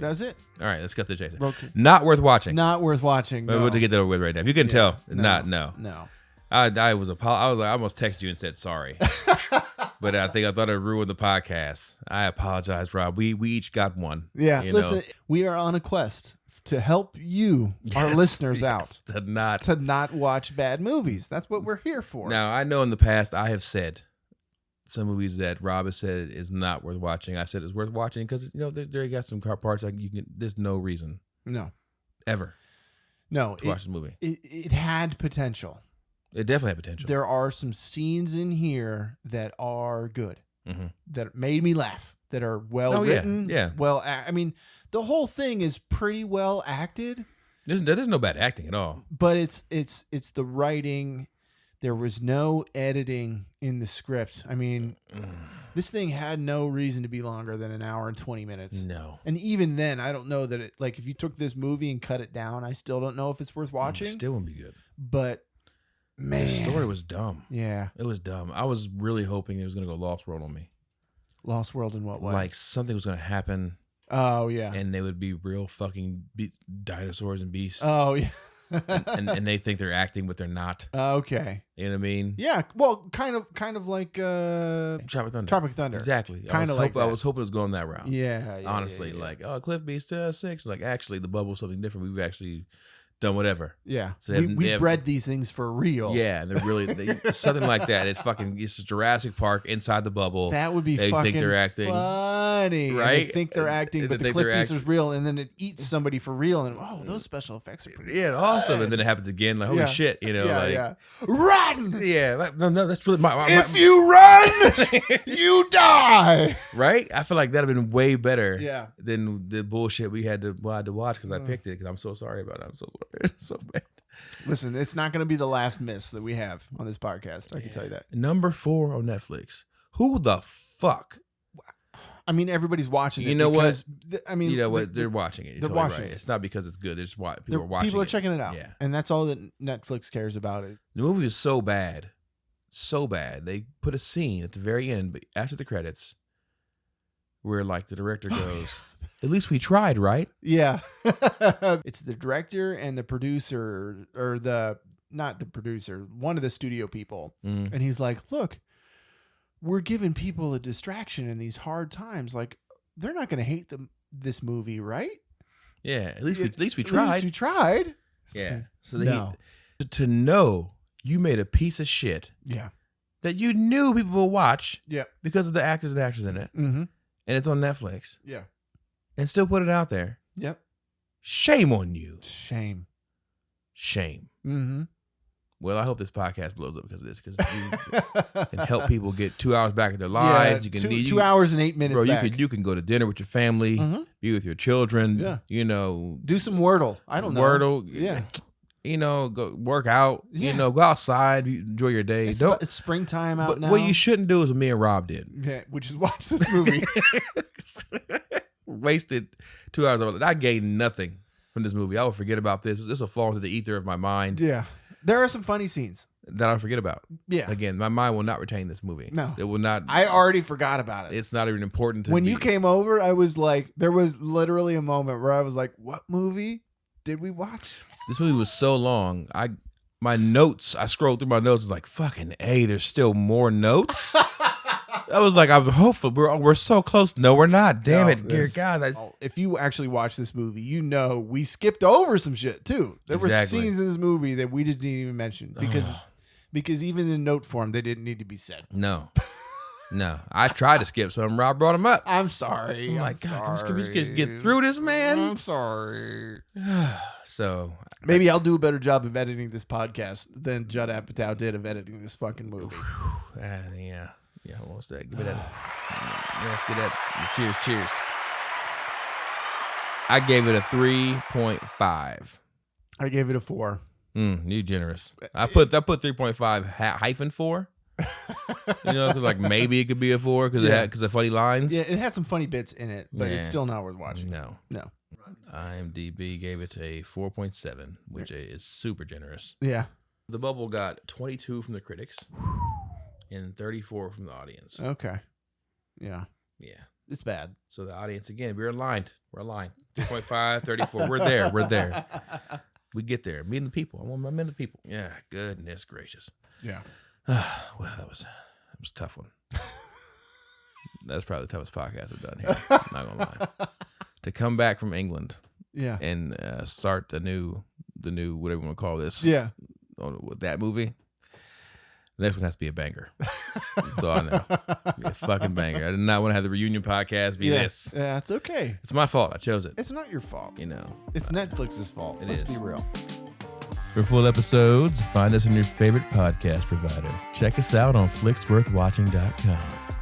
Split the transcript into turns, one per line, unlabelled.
movie.
That's it.
All right, let's cut the chase.
Okay.
Not worth watching.
Not worth watching.
We're
No.
going to get that over with right now. If you can tell, no. I was I almost texted you and said sorry, but I thought it ruined the podcast. I apologize, Rob. We each got one.
Yeah, listen, we are on a quest to help you, our listeners, out
to not
watch bad movies. That's what we're here for.
Now, I know in the past I have said some movies that Rob has said is not worth watching. I said it's worth watching because there got some parts like there's no reason, ever, to watch this movie.
It had potential.
It definitely had potential.
There are some scenes in here that are good, that made me laugh, that are well written.
Yeah.
Well, I mean, the whole thing is pretty well acted.
There's no bad acting at all.
But it's the writing. There was no editing in the script. I mean, this thing had no reason to be longer than an hour and 20 minutes.
No.
And even then, I don't know that if you took this movie and cut it down, I still don't know if it's worth watching.
It still wouldn't be good.
But man,
the story was dumb.
Yeah.
It was dumb. I was really hoping it was going to go Lost World on me.
Lost World in what way?
Like something was going to happen.
Oh, yeah.
And they would be real fucking dinosaurs and beasts.
Oh, yeah.
and they think they're acting, but they're not.
Okay.
You know what I mean?
Yeah. Well, kind of like
Tropic Thunder.
Tropic Thunder.
Exactly.
Kind of like that.
I was hoping it was going that route.
Yeah.
Honestly, like, Cliff Beast 6. Like, actually, the bubble's something different. We've actually done whatever.
Yeah.
So
we bred these things for real.
Yeah, and they're really something like that. It's Jurassic Park inside the bubble.
That would be
they
fucking
think they're acting,
funny,
right?
They think they're acting, but the clip piece is real, and then it eats somebody for real, and those special effects are pretty
awesome. And then it happens again, like holy shit,
run,
no, that's really my
if you run, you die,
right? I feel like that'd have been way better, than the bullshit we had to watch because I picked it because I'm so sorry about it. I'm so sorry. It's so bad.
Listen, it's not going to be the last miss that we have on this podcast. I can tell you that.
Number 4 on Netflix. Who the fuck?
I mean, everybody's watching it.
You know what?
I mean,
you know what? They're watching it. You're
they're
totally
watching
right.
it.
It's not because it's good. There's people are watching it.
People are checking it out.
Yeah.
And that's all that Netflix cares about it.
The movie is so bad. So bad. They put a scene at the very end, after the credits, where like the director goes, at least we tried, right?
Yeah. It's the director and the producer, or not the producer, one of the studio people. And he's like, look, we're giving people a distraction in these hard times. Like, they're not going to hate this movie, right?
Yeah. At least we tried.
At least we tried.
Yeah. So to know you made a piece of shit.
Yeah.
That you knew people will watch.
Yeah.
Because of the actors and actors in it. Mm-hmm. And it's on Netflix.
Yeah.
And still put it out there.
Yep.
Shame on you.
Shame.
Mm-hmm. Well, I hope this podcast blows up because of this, because you can help people get 2 hours back in their lives.
Yeah, you can 2 hours and 8 minutes.
Bro,
back.
You can go to dinner with your family, be with your children.
Yeah.
Do
some Wordle. I don't know.
Wordle.
Yeah.
Go work out.
Yeah.
Go outside. Enjoy your day.
It's springtime out now.
What you shouldn't do is what me and Rob did.
Yeah, which is watch this movie.
Wasted 2 hours of it. I gained nothing from this movie. I will forget about this. This will fall into the ether of my mind.
Yeah. There are some funny scenes
that I'll forget about.
Yeah.
Again, my mind will not retain this movie.
No.
It will not.
I already forgot about it.
It's not even important to
When
me.
you came over, I was like, there was literally a moment where I was like, what movie did we watch?
This movie was so long. I scrolled through my notes. Was like, fucking A, there's still more notes. I was like, I'm hopeful. We're so close. No, we're not. Damn it. Dear God.
If you actually watch this movie, we skipped over some shit too. There were scenes in this movie that we just didn't even mention because even in note form, they didn't need to be said.
No. I tried to skip some. Rob brought them up.
I'm sorry.
I'm like, God, can we just get through this, man?
I'm sorry.
So
maybe I'll do a better job of editing this podcast than Judd Apatow did of editing this fucking movie.
Yeah. Yeah, what's that? Give me that. Let's get that. Cheers. I gave it a 3.5.
I gave it a 4.
You generous. I put 3.5 hyphen 4. Because like maybe it could be a 4 because of funny lines.
Yeah, it had some funny bits in it, but it's still not worth watching.
No. IMDb gave it a 4.7, which is super generous.
Yeah.
The Bubble got 22 from the critics and 34 from the audience.
Okay. Yeah.
Yeah.
It's bad.
So the audience, again, we're aligned. 3.5, 34. We're there. We get there. Meeting the people. I'm in the people. Yeah, goodness gracious.
Yeah.
Well, that was a tough one. That's probably the toughest podcast I've done here. I'm not gonna lie. To come back from England, and start the new whatever you want to call this, with that movie. The next one has to be a banger. That's all I know. Be a fucking banger. I did not want to have the reunion podcast be this.
Yeah, it's okay.
It's my fault. I chose it.
It's not your fault.
It's
Netflix's fault. Let's be real.
For full episodes, find us on your favorite podcast provider. Check us out on flicksworthwatching.com.